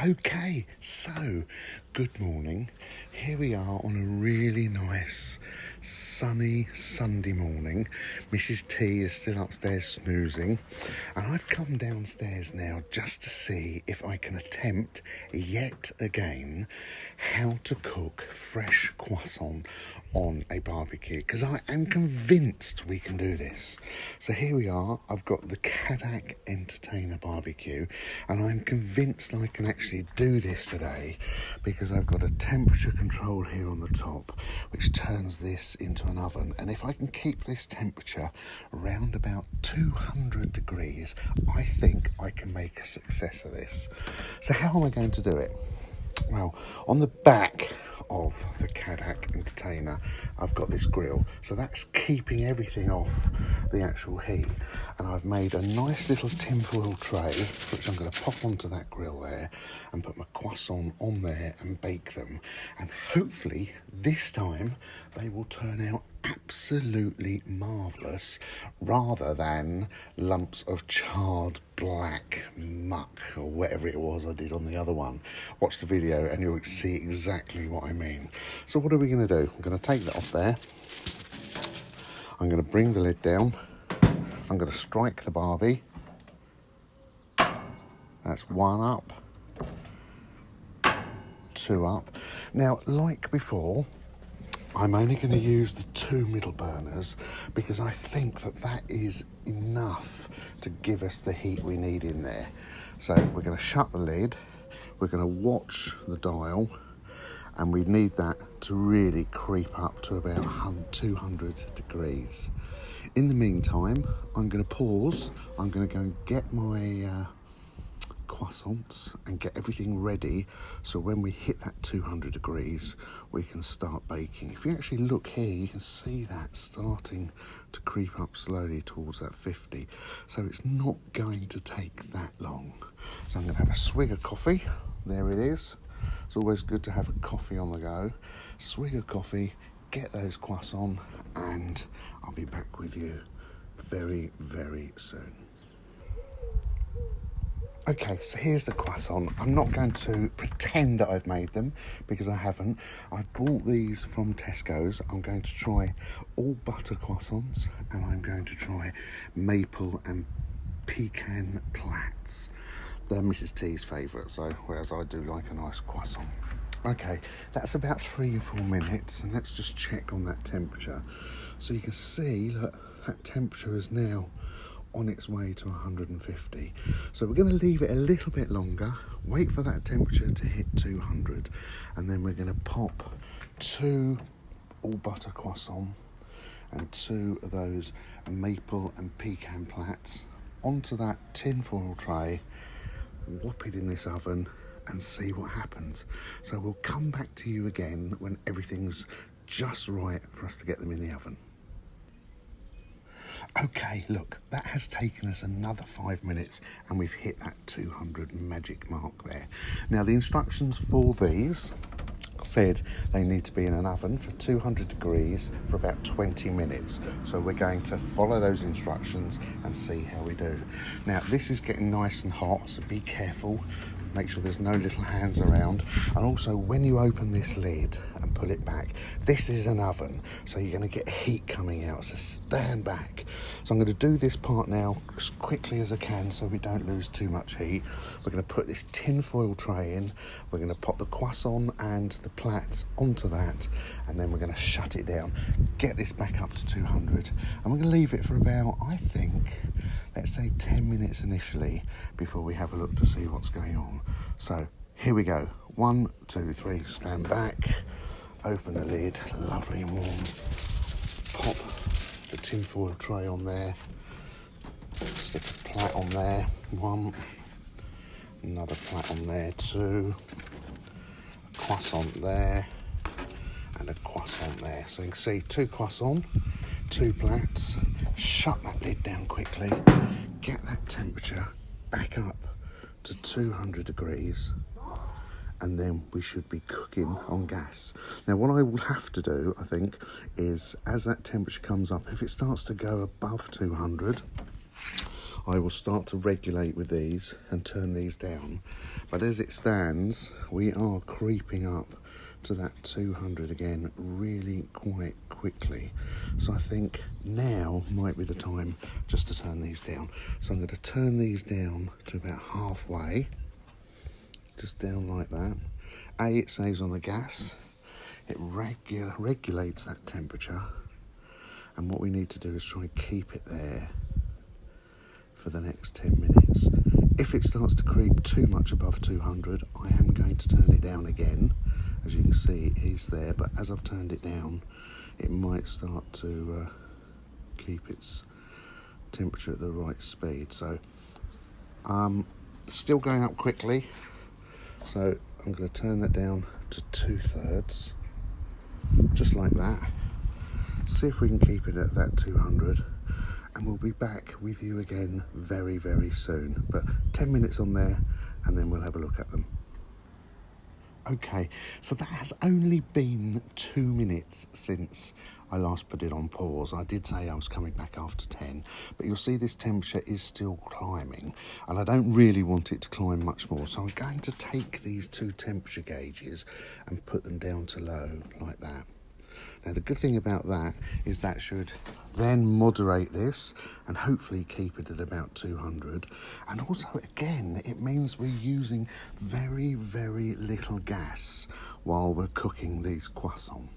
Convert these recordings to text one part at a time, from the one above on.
Okay, so good morning. Here we are on a really nice sunny Sunday morning. Mrs. T is still upstairs snoozing, and I've come downstairs now just to see if I can attempt yet again how to cook fresh croissant on a barbecue, because I am convinced we can do this. So here we are. I've got the Cadac Entertainer barbecue, and I'm convinced I can actually do this today because I've got a temperature control here on the top which turns this into an oven, and if I can keep this temperature around about 200 degrees, I think I can make a success of this. So how am I going to do it? Well, on the back of the Cadac Entertainer, I've got this grill, so that's keeping everything off the actual heat. And I've made a nice little tinfoil tray, which I'm going to pop onto that grill there and put my croissant on there and bake them. And hopefully this time they will turn out absolutely marvellous, rather than lumps of charred black muck or whatever it was I did on the other one. Watch the video and you'll see exactly what I mean. So what are we going to do? I'm going to take that off there. I'm going to bring the lid down. I'm going to strike the barbie. That's one up, two up. Now, like before, I'm only going to use the two middle burners because I think that is enough to give us the heat we need in there. So we're going to shut the lid, we're going to watch the dial, and we need that to really creep up to about 200 degrees. In the meantime, I'm going to pause. I'm going to go and get my croissants and get everything ready, so when we hit that 200 degrees we can start baking. If you actually look here, you can see that starting to creep up slowly towards that 50, so it's not going to take that long. So I'm going to have a swig of coffee. There it is. It's always good to have a coffee on the go. Swig of coffee, get those croissants, and I'll be back with you very, very soon. Okay, so here's the croissant. I'm not going to pretend that I've made them because I haven't. I've bought these from Tesco's. I'm going to try all butter croissants, and I'm going to try maple and pecan Plaits. They're Mrs. T's favourite, so whereas I do like a nice croissant. Okay, that's about 3 or 4 minutes, and let's just check on that temperature. So you can see, look, that temperature is now on its way to 150. So we're going to leave it a little bit longer, wait for that temperature to hit 200, and then we're going to pop 2 all butter croissants and 2 of those maple and pecan Plaits onto that tin foil tray, whop it in this oven and see what happens. So we'll come back to you again when everything's just right for us to get them in the oven. Okay, look, that has taken us another 5 minutes and we've hit that 200 magic mark there. Now, the instructions for these said they need to be in an oven for 200 degrees for about 20 minutes. So we're going to follow those instructions and see how we do. Now, this is getting nice and hot, so be careful. Make sure there's no little hands around. And also, when you open this lid and pull it back, this is an oven, so you're going to get heat coming out, so stand back. So I'm going to do this part now as quickly as I can so we don't lose too much heat. We're going to put this tin foil tray in, we're going to pop the croissant and the Plaits onto that, and then we're going to shut it down, get this back up to 200, and we're going to leave it for about, I think, let's say 10 minutes initially before we have a look to see what's going on. So here we go. 1, 2, 3, stand back, open the lid, lovely and warm, pop the tin foil tray on there, stick a Plait on there, 1, another Plait on there, 2, a croissant there, and a croissant there. So you can see 2 croissants, 2 Plaits. Shut that lid down quickly, get that temperature back up to 200 degrees, and then we should be cooking on gas. Now, what I will have to do, I think, is as that temperature comes up, if it starts to go above 200, I will start to regulate with these and turn these down. But as it stands, we are creeping up to that 200 again really quite quickly. So I think now might be the time just to turn these down. So I'm going to turn these down to about halfway, just down like that. It saves on the gas, it regulates that temperature, and what we need to do is try and keep it there for the next 10 minutes. If it starts to creep too much above 200, I am going to turn it down again. As you can see, it is there, but as I've turned it down, it might start to keep its temperature at the right speed. So still going up quickly, so I'm going to turn that down to 2/3, just like that. See if we can keep it at that 200, and we'll be back with you again very, very soon. But 10 minutes on there, and then we'll have a look at them. Okay, so that has only been 2 minutes since I last put it on pause. I did say I was coming back after 10, but you'll see this temperature is still climbing, and I don't really want it to climb much more. So I'm going to take these two temperature gauges and put them down to low, like that. Now the good thing about that is that should then moderate this and hopefully keep it at about 200. And also, again, it means we're using very, very little gas while we're cooking these croissants.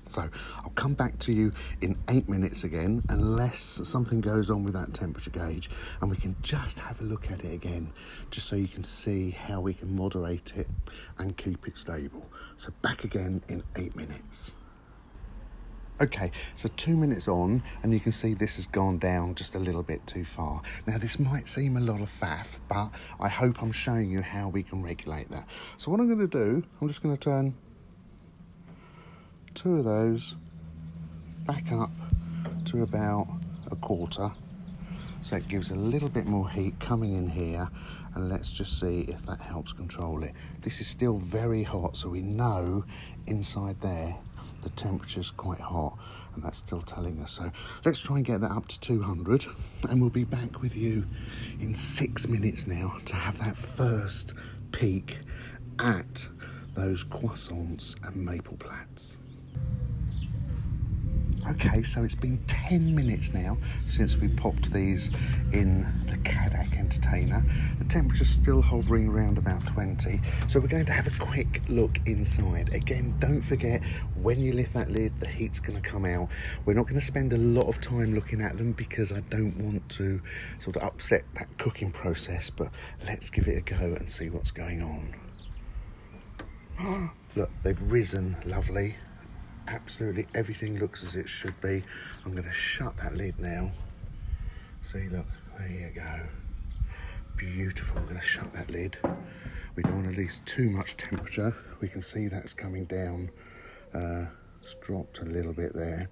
So I'll come back to you in 8 minutes again, unless something goes on with that temperature gauge, and we can just have a look at it again, just so you can see how we can moderate it and keep it stable. So back again in 8 minutes. Okay, so 2 minutes on, and you can see this has gone down just a little bit too far. Now this might seem a lot of faff, but I hope I'm showing you how we can regulate that. So what I'm going to do, I'm just going to turn 2 of those back up to about 1/4, so it gives a little bit more heat coming in here, and let's just see if that helps control it. This is still very hot, so we know inside there the temperature's quite hot, and that's still telling us. So let's try and get that up to 200, and we'll be back with you in 6 minutes now to have that first peek at those croissants and maple plats. Okay, so it's been 10 minutes now since we popped these in the Cadac entertainer. The temperature's still hovering around about 20, so we're going to have a quick look inside. Again, don't forget, when you lift that lid, the heat's going to come out. We're not going to spend a lot of time looking at them because I don't want to sort of upset that cooking process, but let's give it a go and see what's going on. Look, they've risen lovely. Absolutely everything looks as it should be. I'm going to shut that lid now. See, look, there you go. Beautiful. I'm going to shut that lid. We don't want to lose too much temperature. We can see that's coming down. It's dropped a little bit there.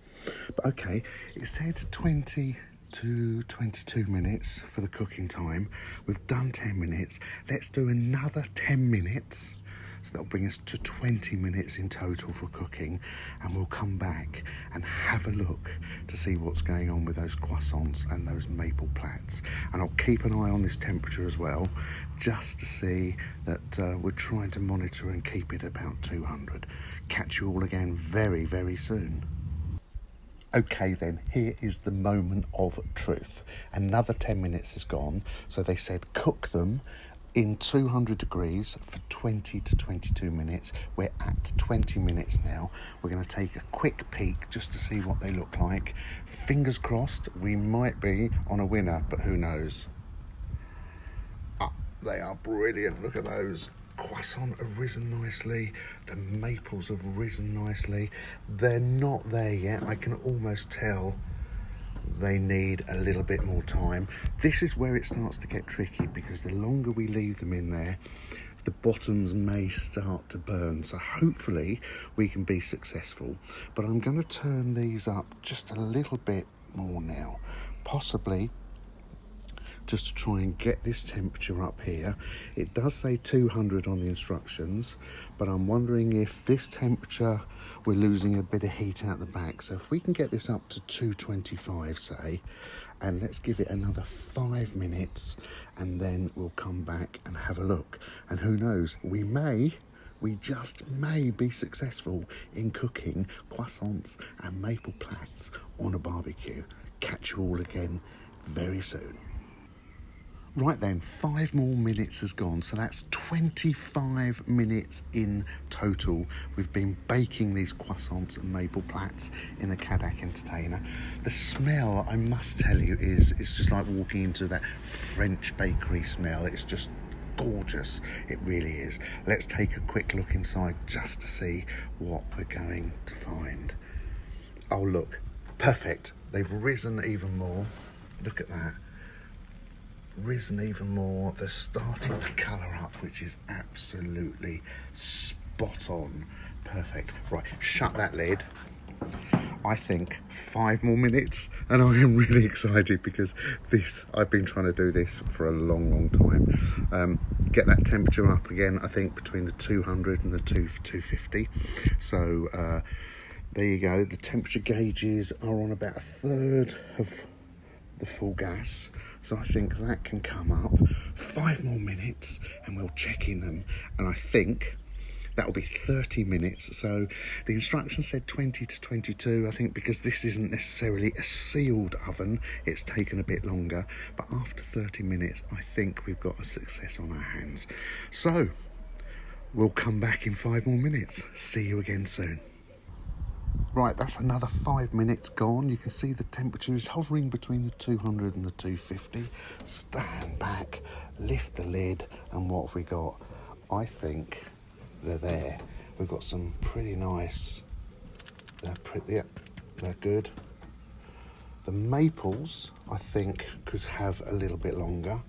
But okay, it said 20 to 22 minutes for the cooking time. We've done 10 minutes. Let's do another 10 minutes. So that'll bring us to 20 minutes in total for cooking, and we'll come back and have a look to see what's going on with those croissants and those maple plats. And I'll keep an eye on this temperature as well, just to see that we're trying to monitor and keep it about 200. Catch you all again very, very soon. Okay then, here is the moment of truth. Another 10 minutes has gone, so they said cook them in 200 degrees for 20 to 22 minutes. We're at 20 minutes now. We're going to take a quick peek just to see what they look like. Fingers crossed, we might be on a winner, but who knows. They are brilliant. Look at those. Croissant have risen nicely. The maples have risen nicely. They're not there yet. I can almost tell they need a little bit more time. This is where it starts to get tricky, because the longer we leave them in there, the bottoms may start to burn. So hopefully we can be successful. But I'm going to turn these up just a little bit more now, possibly just to try and get this temperature up here. It does say 200 on the instructions, but I'm wondering if this temperature, we're losing a bit of heat out the back. So if we can get this up to 225, say, and let's give it another 5 minutes, and then we'll come back and have a look. And who knows, we just may be successful in cooking croissants and maple plats on a barbecue. Catch you all again very soon. Right then, 5 more minutes has gone, so that's 25 minutes in total. We've been baking these croissants and maple plats in the Cadac entertainer. The smell, I must tell you, it's just like walking into that French bakery smell. It's just gorgeous, it really is. Let's take a quick look inside just to see what we're going to find. Oh look, perfect. They've risen even more. Look at that. Risen even more. They're starting to colour up, which is absolutely spot on. Perfect. Right, shut that lid. I think 5 more minutes, and I am really excited because I've been trying to do this for a long time. Get that temperature up again, I think between the 200 and the 250. So there you go. The temperature gauges are on about 1/3 of the full gas. So I think that can come up. 5 more minutes and we'll check in them. And I think that'll be 30 minutes. So the instructions said 20 to 22. I think because this isn't necessarily a sealed oven, it's taken a bit longer. But after 30 minutes, I think we've got a success on our hands. So we'll come back in 5 more minutes. See you again soon. Right, that's another 5 minutes gone. You can see the temperature is hovering between the 200 and the 250. Stand back, lift the lid, and what have we got? I think they're there. We've got some pretty nice, they're good. The maples, I think, could have a little bit longer.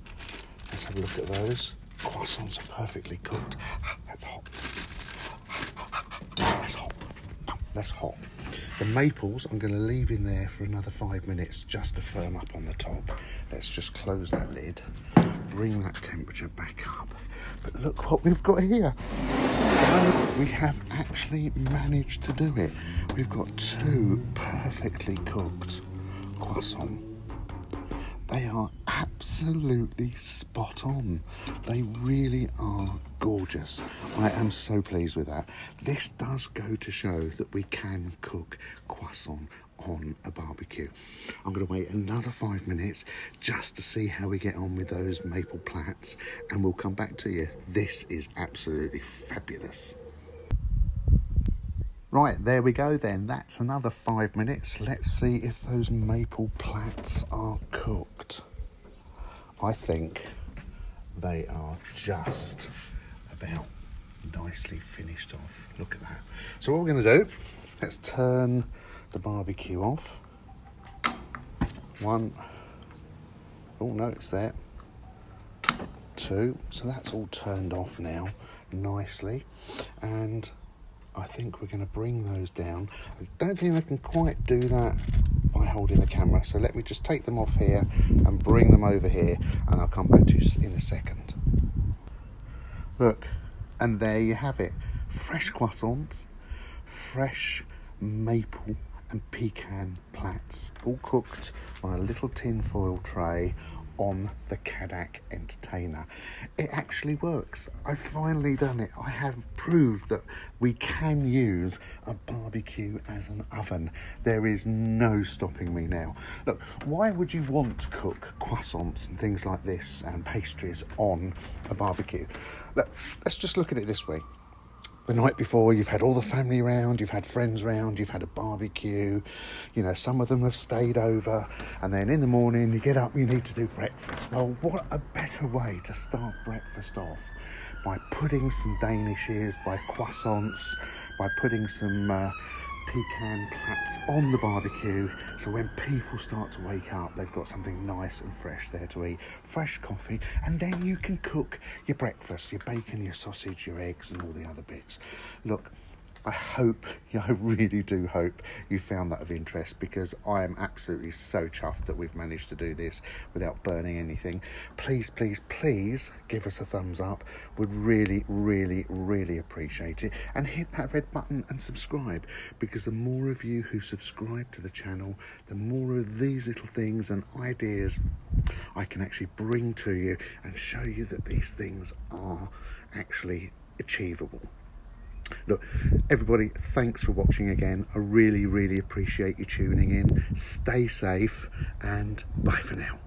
Let's have a look at those. Croissants are perfectly cooked. That's hot. That's hot. That's hot. The maples I'm going to leave in there for another 5 minutes just to firm up on the top. Let's just close that lid, bring that temperature back up. But look what we've got here. Guys, we have actually managed to do it. We've got 2 perfectly cooked croissants. They are absolutely spot on. They really are gorgeous. I am so pleased with that. This does go to show that we can cook croissant on a barbecue. I'm going to wait another 5 minutes just to see how we get on with those maple plats, and we'll come back to you. This is absolutely fabulous. Right, there we go then. That's another 5 minutes. Let's see if those maple plats are cooked. I think they are just about nicely finished off. Look at that. So what we're going to do, let's turn the barbecue off. 1. Oh no, it's there. 2. So that's all turned off now nicely. And I think we're going to bring those down. I don't think I can quite do that by holding the camera. So let me just take them off here and bring them over here, and I'll come back to you in a second. Look, and there you have it. Fresh croissants, fresh maple and pecan plats, all cooked on a little tin foil tray on the Cadac entertainer. It actually works. I've finally done it. I have proved that we can use a barbecue as an oven. There is no stopping me now. Look, why would you want to cook croissants and things like this and pastries on a barbecue? Look, let's just look at it this way. The night before, you've had all the family round, you've had friends round, you've had a barbecue, you know, some of them have stayed over, and then in the morning you get up, you need to do breakfast. Well, what a better way to start breakfast off by putting some danishes, by croissants, by putting some pecan plats on the barbecue, so when people start to wake up, they've got something nice and fresh there to eat. Fresh coffee, and then you can cook your breakfast, your bacon, your sausage, your eggs, and all the other bits. Look, I really do hope you found that of interest, because I am absolutely so chuffed that we've managed to do this without burning anything. Please, please, please give us a thumbs up. Would really, really, really appreciate it. And hit that red button and subscribe, because the more of you who subscribe to the channel, the more of these little things and ideas I can actually bring to you and show you that these things are actually achievable. Look, everybody, thanks for watching again. I really, really appreciate you tuning in. Stay safe and bye for now.